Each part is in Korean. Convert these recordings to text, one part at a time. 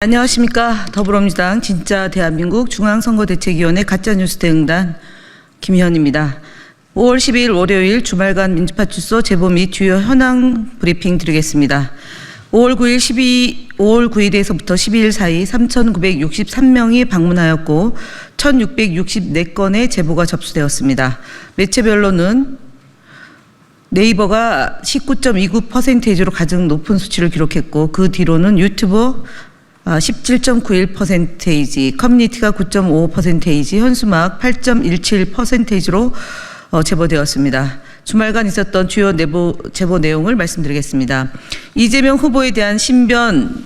안녕하십니까. 더불어민주당 진짜 대한민국 중앙선거대책위원회 가짜뉴스 대응단 김희연입니다. 5월 12일 월요일 주말간 민주파출소 제보 및 주요 현황 브리핑 드리겠습니다. 5월 9일에서부터 12일 사이 3,963명이 방문하였고 1,664건의 제보가 접수되었습니다. 매체별로는 네이버가 19.29%로 가장 높은 수치를 기록했고 그 뒤로는 유튜버 17.91%, 커뮤니티가 9.55%, 현수막 8.17%로 제보되었습니다. 주말간 있었던 주요 제보 내용을 말씀드리겠습니다. 이재명 후보에 대한 신변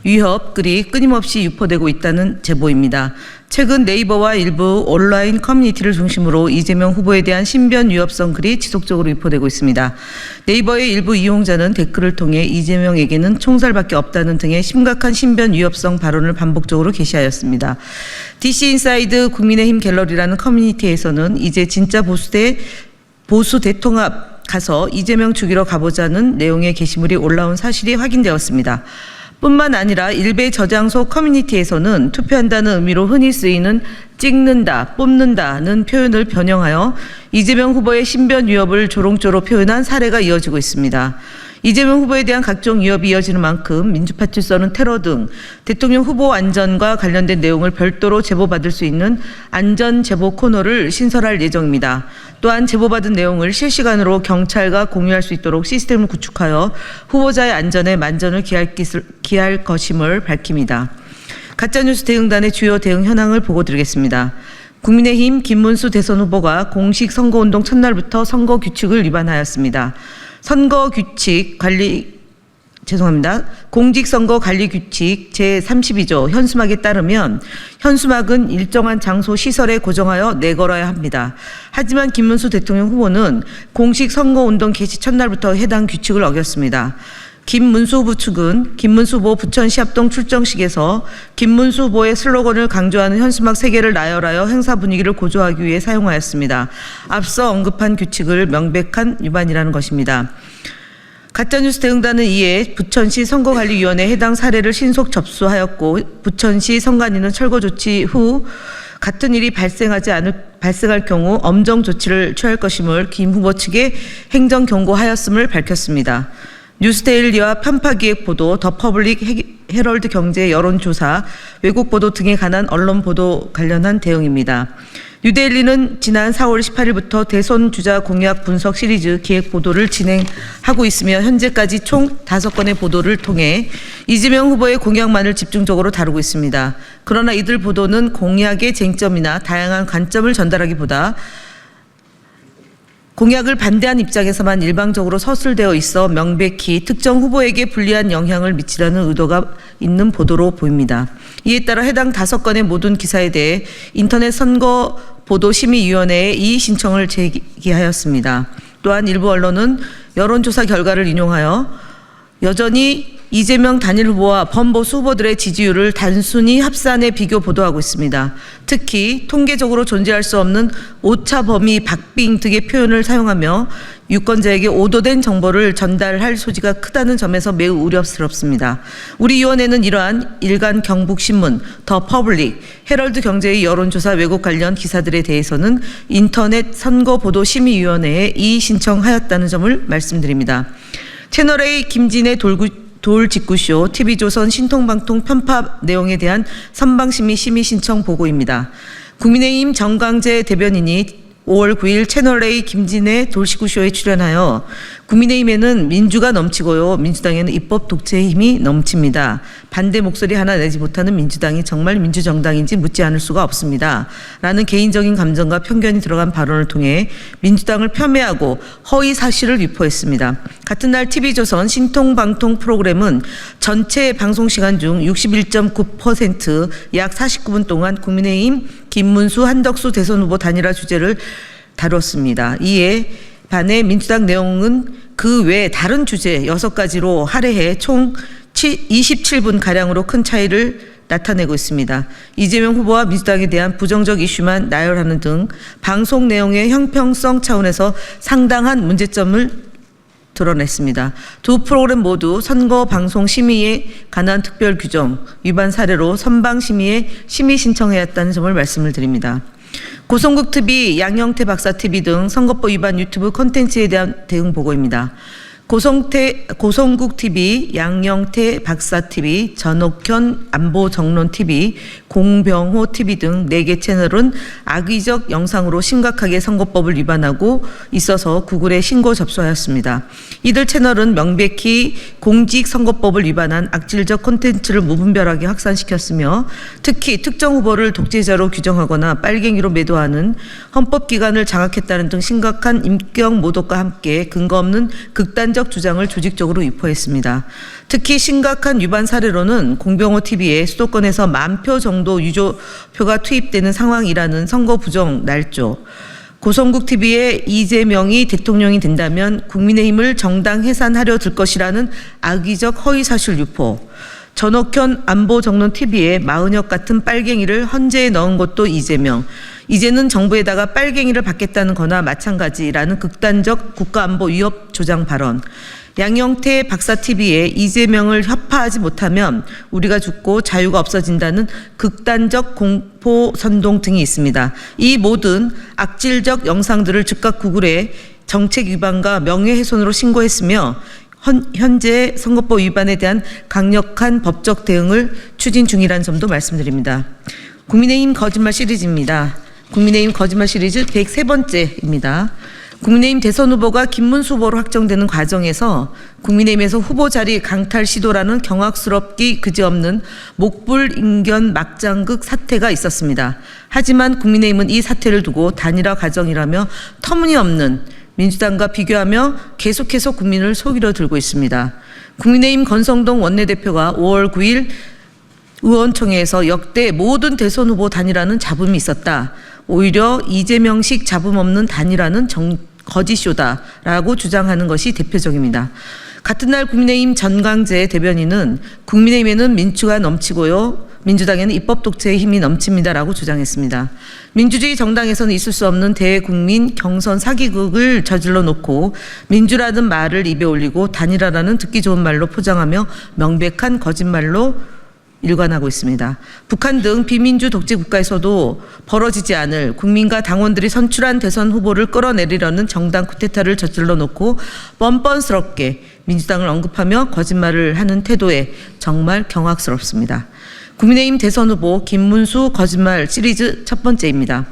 위협 글이 끊임없이 유포되고 있다는 제보입니다. 최근 네이버와 일부 온라인 커뮤니티를 중심으로 이재명 후보에 대한 신변 위협성 글이 지속적으로 유포되고 있습니다. 네이버의 일부 이용자는 댓글을 통해 이재명에게는 총살밖에 없다는 등의 심각한 신변 위협성 발언을 반복적으로 게시하였습니다. DC인사이드 국민의힘 갤러리라는 커뮤니티에서는 이제 진짜 보수 대통합 가서 이재명 죽이러 가보자는 내용의 게시물이 올라온 사실이 확인되었습니다. 뿐만 아니라 일베 저장소 커뮤니티에서는 투표한다는 의미로 흔히 쓰이는 찍는다, 뽑는다는 표현을 변형하여 이재명 후보의 신변 위협을 조롱조로 표현한 사례가 이어지고 있습니다. 이재명 후보에 대한 각종 위협이 이어지는 만큼 민주파출소는 테러 등 대통령 후보 안전과 관련된 내용을 별도로 제보받을 수 있는 안전제보 코너를 신설할 예정입니다. 또한 제보받은 내용을 실시간으로 경찰과 공유할 수 있도록 시스템을 구축하여 후보자의 안전에 만전을 기할 것임을 밝힙니다. 가짜뉴스 대응단의 주요 대응 현황을 보고드리겠습니다. 국민의힘 김문수 대선 후보가 공식 선거운동 첫날부터 선거 규칙을 위반하였습니다. 공직선거관리규칙 제32조 현수막에 따르면 현수막은 일정한 장소 시설에 고정하여 내걸어야 합니다. 하지만 김문수 대통령 후보는 공식 선거운동 개시 첫날부터 해당 규칙을 어겼습니다. 김문수 후보 측은 김문수 후보 부천시 합동 출정식에서 김문수 후보의 슬로건을 강조하는 현수막 3개를 나열하여 행사 분위기를 고조하기 위해 사용하였습니다. 앞서 언급한 규칙을 명백한 위반이라는 것입니다. 가짜뉴스 대응단은 이에 부천시 선거관리위원회에 해당 사례를 신속 접수하였고 부천시 선관위는 철거 조치 후 같은 일이 발생할 경우 엄정 조치를 취할 것임을 김 후보 측에 행정 경고하였음을 밝혔습니다. 뉴스데일리와 편파기획 보도, 더 퍼블릭, 헤럴드 경제 여론조사, 외국 보도 등에 관한 언론 보도 관련한 대응입니다. 뉴데일리는 지난 4월 18일부터 대선 주자 공약 분석 시리즈 기획 보도를 진행하고 있으며 현재까지 총 5건의 보도를 통해 이재명 후보의 공약만을 집중적으로 다루고 있습니다. 그러나 이들 보도는 공약의 쟁점이나 다양한 관점을 전달하기보다 공약을 반대한 입장에서만 일방적으로 서술되어 있어 명백히 특정 후보에게 불리한 영향을 미치려는 의도가 있는 보도로 보입니다. 이에 따라 해당 5건의 모든 기사에 대해 인터넷 선거보도심의위원회에 이의 신청을 제기하였습니다. 또한 일부 언론은 여론조사 결과를 인용하여 여전히 이재명 단일 후보와 범보수 후보들의 지지율을 단순히 합산해 비교 보도하고 있습니다. 특히 통계적으로 존재할 수 없는 오차 범위 박빙 등의 표현을 사용하며 유권자에게 오도된 정보를 전달할 소지가 크다는 점에서 매우 우려스럽습니다. 우리 위원회는 이러한 일간 경북신문, 더 퍼블릭, 헤럴드 경제의 여론조사 왜곡 관련 기사들에 대해서는 인터넷 선거보도심의위원회에 이의 신청하였다는 점을 말씀드립니다. 채널A 김진의 돌직구쇼, TV조선 신통방통 편파 내용에 대한 선방심의 심의 신청 보고입니다. 국민의힘 정광재 대변인이 5월 9일 채널A 김진의 돌직구쇼에 출연하여 국민의힘에는 민주가 넘치고요. 민주당에는 입법 독재의 힘이 넘칩니다. 반대 목소리 하나 내지 못하는 민주당이 정말 민주정당인지 묻지 않을 수가 없습니다. 라는 개인적인 감정과 편견이 들어간 발언을 통해 민주당을 폄훼하고 허위 사실을 유포했습니다. 같은 날 TV조선 신통방통 프로그램은 전체 방송시간 중 61.9% 약 49분 동안 국민의힘 김문수 한덕수 대선 후보 단일화 주제를 다뤘습니다. 이에 반해 민주당 내용은 그 외 다른 주제 6가지로 할애해 총 27분가량으로 큰 차이를 나타내고 있습니다. 이재명 후보와 민주당에 대한 부정적 이슈만 나열하는 등 방송 내용의 형평성 차원에서 상당한 문제점을 드러냈습니다. 두 프로그램 모두 선거 방송 심의에 관한 특별 규정 위반 사례로 선방 심의에 심의 신청해왔다는 점을 말씀을 드립니다. 고성국 TV, 양영태 박사 TV 등 선거법 위반 유튜브 콘텐츠에 대한 대응 보고입니다. 고성국 TV, 양영태 박사 TV, 전옥현 안보 정론 TV, 공병호 TV 등 4개 채널은 악의적 영상으로 심각하게 선거법을 위반하고 있어서 구글에 신고 접수하였습니다. 이들 채널은 명백히 공직선거법을 위반한 악질적 콘텐츠를 무분별하게 확산시켰으며 특히 특정 후보를 독재자로 규정하거나 빨갱이로 매도하는 헌법기관을 장악했다는 등 심각한 인격 모독과 함께 근거 없는 극단적 주장을 조직적으로 유포했습니다. 특히 심각한 위반 사례로는 공병호 TV에 수도권에서 10,000표 정도 유조표가 투입되는 상황이라는 선거 부정 날조, 고성국 TV에 이재명이 대통령이 된다면 국민의힘을 정당 해산하려 들 것이라는 악의적 허위사실 유포, 전옥현 안보 정론 TV에 마은혁 같은 빨갱이를 헌재에 넣은 것도 이재명, 이제는 정부에다가 빨갱이를 받겠다는 거나 마찬가지라는 극단적 국가안보 위협 조장 발언, 양영태 박사 TV에 이재명을 협파하지 못하면 우리가 죽고 자유가 없어진다는 극단적 공포 선동 등이 있습니다. 이 모든 악질적 영상들을 즉각 구글에 정책 위반과 명예훼손으로 신고했으며 현재 선거법 위반에 대한 강력한 법적 대응을 추진 중이라는 점도 말씀드립니다. 국민의힘 거짓말 시리즈입니다. 국민의힘 거짓말 시리즈 103번째입니다. 국민의힘 대선 후보가 김문수 후보로 확정되는 과정에서 국민의힘에서 후보 자리 강탈 시도라는 경악스럽기 그지없는 목불인견 막장극 사태가 있었습니다. 하지만 국민의힘은 이 사태를 두고 단일화 과정이라며 터무니없는 민주당과 비교하며 계속해서 국민을 속이려 들고 있습니다. 국민의힘 권성동 원내대표가 5월 9일 의원총회에서 역대 모든 대선 후보 단일화는 잡음이 있었다. 오히려 이재명식 잡음 없는 단일화는 거짓쇼다라고 주장하는 것이 대표적입니다. 같은 날 국민의힘 전광재 대변인은 국민의힘에는 민주가 넘치고요. 민주당에는 입법 독재의 힘이 넘칩니다라고 주장했습니다. 민주주의 정당에서는 있을 수 없는 대국민 경선 사기극을 저질러 놓고 민주라는 말을 입에 올리고 단일화라는 듣기 좋은 말로 포장하며 명백한 거짓말로 일관하고 있습니다. 북한 등 비민주 독재 국가에서도 벌어지지 않을 국민과 당원들이 선출한 대선 후보를 끌어내리려는 정당 쿠데타를 저질러 놓고 뻔뻔스럽게 민주당을 언급하며 거짓말을 하는 태도에 정말 경악스럽습니다. 국민의힘 대선 후보 김문수 거짓말 시리즈 첫 번째입니다.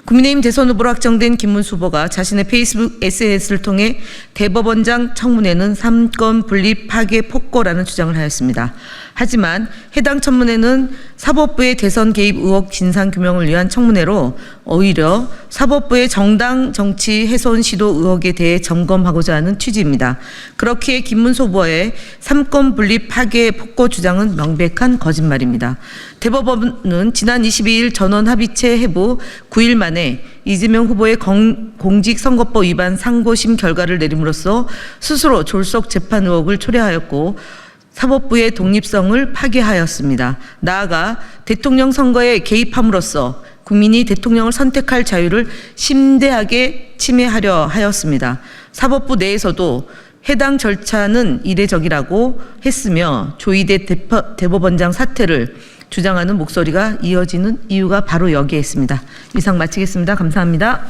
국민의힘 대선 후보로 확정된 김문수 후보가 자신의 페이스북 SNS를 통해 대법원장 청문회는 삼권 분립 파괴 폭거라는 주장을 하였습니다. 하지만 해당 청문회는 사법부의 대선 개입 의혹 진상규명을 위한 청문회로 오히려 사법부의 정당 정치 훼손 시도 의혹에 대해 점검하고자 하는 취지입니다. 그렇기에 김문수 후보의 삼권 분립 파괴 폭거 주장은 명백한 거짓말입니다. 대법원은 지난 22일 전원 합의체 해부 9일 만에 이재명 후보의 공직선거법 위반 상고심 결과를 내림으로써 스스로 졸속 재판 의혹을 초래하였고 사법부의 독립성을 파괴하였습니다. 나아가 대통령 선거에 개입함으로써 국민이 대통령을 선택할 자유를 심대하게 침해하려 하였습니다. 사법부 내에서도 해당 절차는 이례적이라고 했으며 조희대 대법원장 사퇴를 주장하는 목소리가 이어지는 이유가 바로 여기에 있습니다. 이상 마치겠습니다. 감사합니다.